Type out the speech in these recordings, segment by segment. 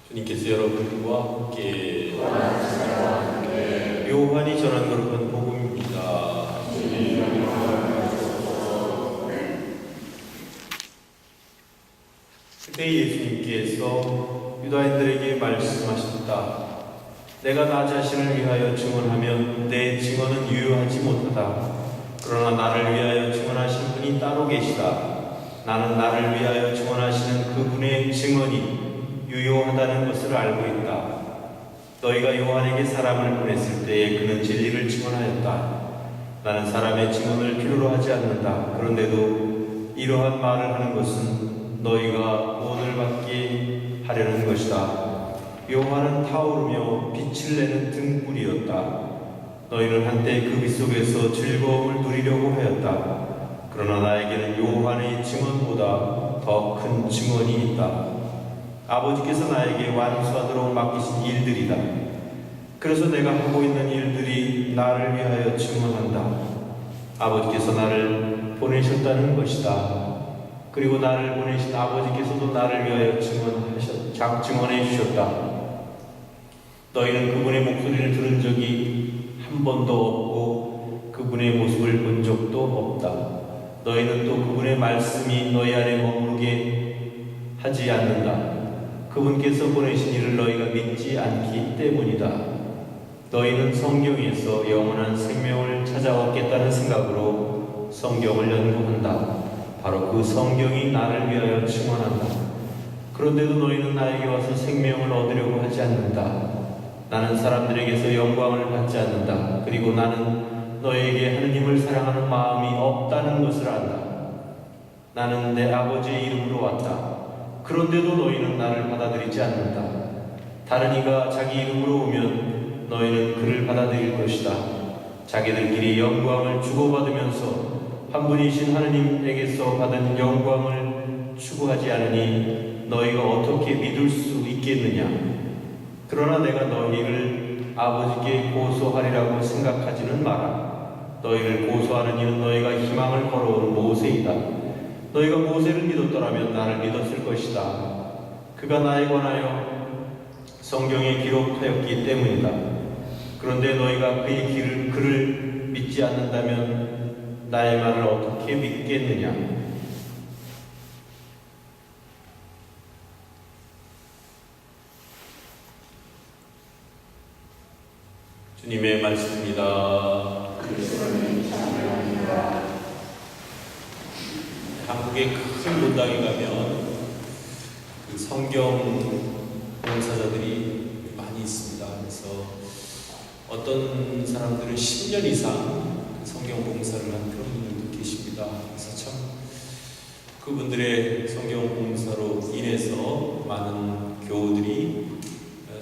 주님께서 여러분과 함께 요한이 전한 거룩한 복음입니다. 그때 예수님께서 유다인들에게 말씀하셨다. 내가 나 자신을 위하여 증언하면 내 증언은 유효하지 못하다. 그러나 나를 위하여 증언하신 분이 따로 계시다. 나는 나를 위하여 증언하시는 그분의 증언이 유효하다는 것을 알고 있다. 너희가 요한에게 사람을 보냈을 때에 그는 진리를 증언하였다. 나는 사람의 증언을 필요로 하지 않는다. 그런데도 이러한 말을 하는 것은 너희가 구원을 받게 하려는 것이다. 요한은 타오르며 빛을 내는 등불이었다. 너희는 한때 그 빛 속에서 즐거움을 누리려고 하였다. 그러나 나에게는 요한의 증언보다 더 큰 증언이 있다. 아버지께서 나에게 완수하도록 맡기신 일들이다. 그래서 내가 하고 있는 일들이 나를 위하여 증언한다. 아버지께서 나를 보내셨다는 것이다. 그리고 나를 보내신 아버지께서도 나를 위하여 증언해 주셨다. 너희는 그분의 목소리를 들은 적이 한 번도 없고 그분의 모습을 본 적도 없다. 너희는 또 그분의 말씀이 너희 안에 머무르게 하지 않는다. 그분께서 보내신 이를 너희가 믿지 않기 때문이다. 너희는 성경에서 영원한 생명을 찾아왔겠다는 생각으로 성경을 연구한다. 바로 그 성경이 나를 위하여 증언한다. 그런데도 너희는 나에게 와서 생명을 얻으려고 하지 않는다. 나는 사람들에게서 영광을 받지 않는다. 그리고 나는 너희에게 하느님을 사랑하는 마음이 없다는 것을 안다. 나는 내 아버지의 이름으로 왔다. 그런데도 너희는 나를 받아들이지 않는다. 다른 이가 자기 이름으로 오면 너희는 그를 받아들일 것이다. 자기들끼리 영광을 주고받으면서 한 분이신 하느님에게서 받은 영광을 추구하지 않으니 너희가 어떻게 믿을 수 있겠느냐? 그러나 내가 너희를 아버지께 고소하리라고 생각하지는 마라. 너희를 고소하는 이는 너희가 희망을 걸어온 모세이다. 너희가 모세를 믿었더라면 나를 믿었을 것이다. 그가 나에 관하여 성경에 기록하였기 때문이다. 그런데 너희가 그의 글을 믿지 않는다면 나의 말을 어떻게 믿겠느냐? 주님의 말씀입니다. 한국의 큰 문당에 가면 그 성경 봉사자들이 많이 있습니다. 그래서 어떤 사람들은 10년 이상 성경 봉사를 한 그런 분들도 계십니다. 그래서 참 그분들의 성경 봉사로 인해서 많은 교우들이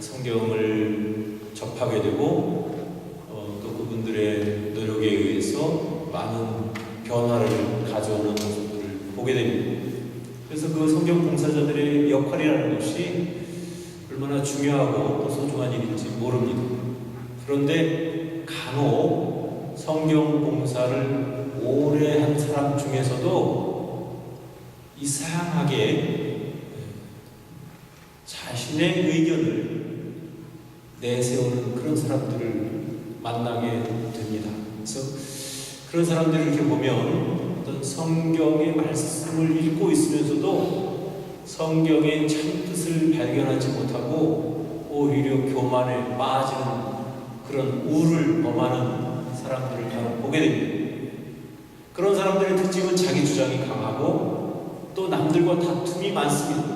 성경을 접하게 되고 또 그분들의 노력에 의해서 많은 변화를 가져오는 모습들을 보게 됩니다. 그래서 그 성경 봉사자들의 역할이라는 것이 얼마나 중요하고 또 소중한 일인지 모릅니다. 그런데 간혹 성경 봉사를 오래 한 사람 중에서도 이상하게 자신의 의견을 내세우는 그런 사람들을 만나게 됩니다. 그래서 그런 사람들을 이렇게 보면 어떤 성경의 말씀을 읽고 있으면서도 성경의 참뜻을 발견하지 못하고 오히려 교만에 빠지는 그런 우를 범하는 사람들을 간혹 보게 됩니다. 그런 사람들의 특징은 자기 주장이 강하고 또 남들과 다툼이 많습니다.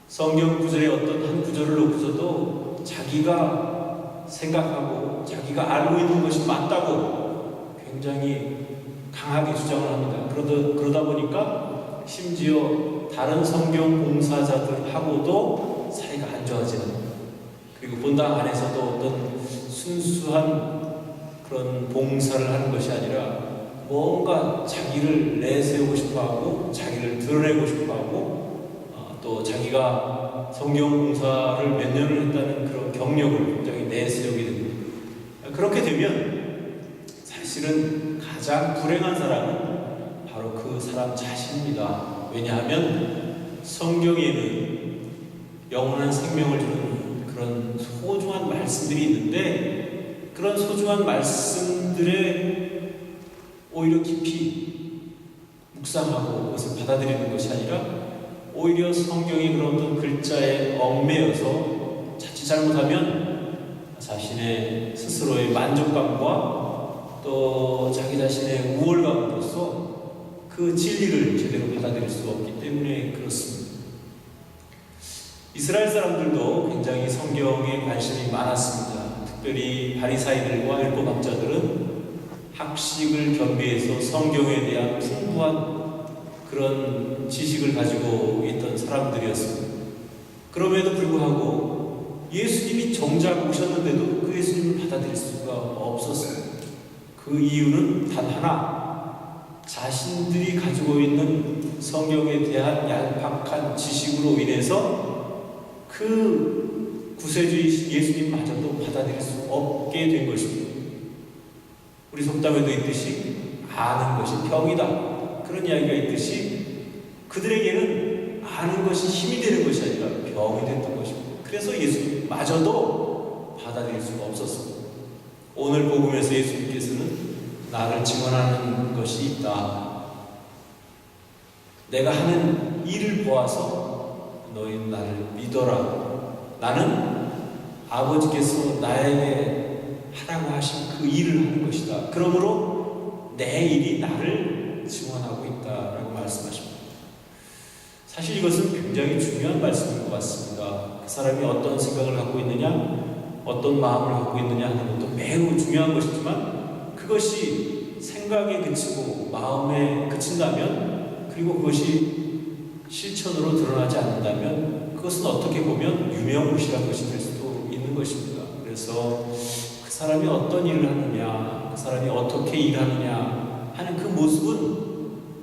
성경 구절의 어떤 한 구절을 놓고서도 자기가 생각하고 자기가 알고 있는 것이 맞다고 굉장히 강하게 주장을 합니다. 그러다 보니까 심지어 다른 성경 봉사자들하고도 사이가 안 좋아지는, 그리고 본당 안에서도 어떤 순수한 그런 봉사를 하는 것이 아니라 뭔가 자기를 내세우고 싶어하고 자기를 드러내고 싶어하고 또 자기가 성경 봉사를 몇 년을 했다는 그런 경력을 굉장히 내세우게 됩니다. 그렇게 되면 사실은 가장 불행한 사람은 바로 그 사람 자신입니다. 왜냐하면 성경에는 영원한 생명을 주는 그런 소중한 말씀들이 있는데, 그런 소중한 말씀들에 오히려 깊이 묵상하고 그것을 받아들이는 것이 아니라 오히려 성경의 그런 어떤 글자에 얽매여서 자칫 잘못하면 자신의 스스로의 만족감과 또 자기 자신의 우월감으로써 그 진리를 제대로 받아들일 수 없기 때문에 그렇습니다. 이스라엘 사람들도 굉장히 성경에 관심이 많았습니다. 특별히 바리사이들과 율법학자들은 학식을 겸비해서 성경에 대한 풍부한 그런 지식을 가지고 있던 사람들이었습니다. 그럼에도 불구하고 예수님이 정작 오셨는데도 그 예수님을 받아들일 수가 없었어요. 그 이유는 단 하나, 자신들이 가지고 있는 성경에 대한 얄팍한 지식으로 인해서 그 구세주의 예수님마저도 받아들일 수 없게 된 것입니다. 우리 속담에도 있듯이 아는 것이 병이다, 그런 이야기가 있듯이 그들에게는 아는 것이 힘이 되는 것이 아니라 병이 됐던 것입니다. 그래서 예수님마저도 받아들일 수가 없었습니다. 오늘 복음에서 예수님께서는 나를 증언하는 것이 있다. 내가 하는 일을 보아서 너희는 나를 믿어라. 나는 아버지께서 나에게 하라고 하신 그 일을 하는 것이다. 그러므로 내 일이 나를 증언하고 있다라고 말씀하십니다. 사실 이것은 굉장히 중요한 말씀인 것 같습니다. 그 사람이 어떤 생각을 갖고 있느냐, 어떤 마음을 갖고 있느냐 하는 것도 매우 중요한 것이지만, 그것이 생각에 그치고 마음에 그친다면, 그리고 그것이 실천으로 드러나지 않는다면 그것은 어떻게 보면 유명무실한 것이 될 수도 있는 것입니다. 그래서 그 사람이 어떤 일을 하느냐, 그 사람이 어떻게 일하느냐 하는 그 모습은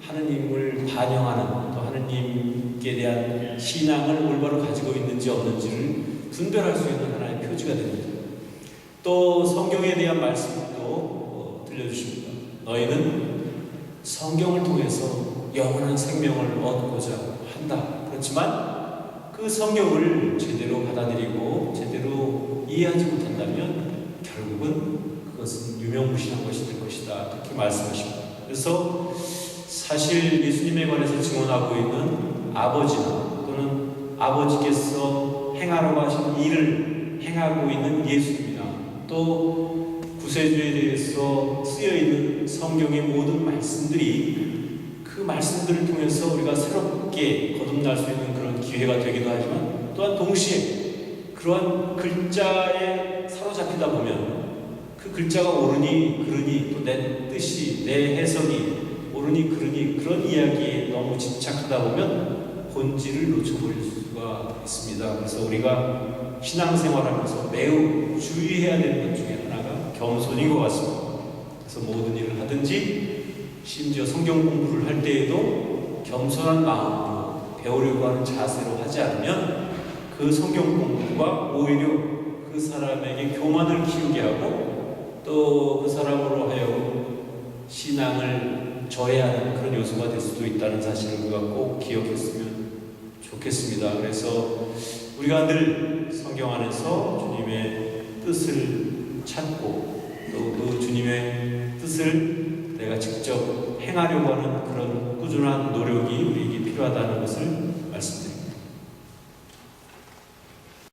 하느님을 반영하는, 또 하느님께 대한 신앙을 올바로 가지고 있는지 없는지를 분별할 수 있는 하나의 표지가 됩니다. 또 성경에 대한 말씀도 들려주십니다. 너희는 성경을 통해서 영원한 생명을 얻고자 한다. 그렇지만 그 성경을 제대로 받아들이고 제대로 이해하지 못한다면 결국은 그것은 유명무실한 것이 될 것이다. 그렇게 말씀하십니다. 그래서 사실 예수님에 관해서 증언하고 있는 아버지나 또는 아버지께서 행하라고 하신 일을 행하고 있는 예수님이나 또 구세주에 대해서 쓰여있는 성경의 모든 말씀들이 그 말씀들을 통해서 우리가 새롭게 거듭날 수 있는 그런 기회가 되기도 하지만, 또한 동시에 그러한 글자에 사로잡히다 보면 그 글자가 옳으니 그르니 또 내 뜻이, 내 해석이 옳으니 그르니 그런 이야기에 너무 집착하다 보면 본질을 놓쳐버릴 수가 있습니다. 그래서 우리가 신앙생활하면서 매우 주의해야 되는 것 중에 하나가 겸손인 것 같습니다. 그래서 모든 일을 하든지 심지어 성경 공부를 할 때에도 겸손한 마음으로 배우려고 하는 자세로 하지 않으면 그 성경 공부가 오히려 그 사람에게 교만을 키우게 하고 또 그 사람으로 하여금 신앙을 저해하는 그런 요소가 될 수도 있다는 사실을 우리가 꼭 기억했으면 좋겠습니다. 그래서 우리가 늘 성경 안에서 주님의 뜻을 찾고 또 그 주님의 뜻을 내가 직접 행하려고 하는 그런 꾸준한 노력이 우리에게 필요하다는 것을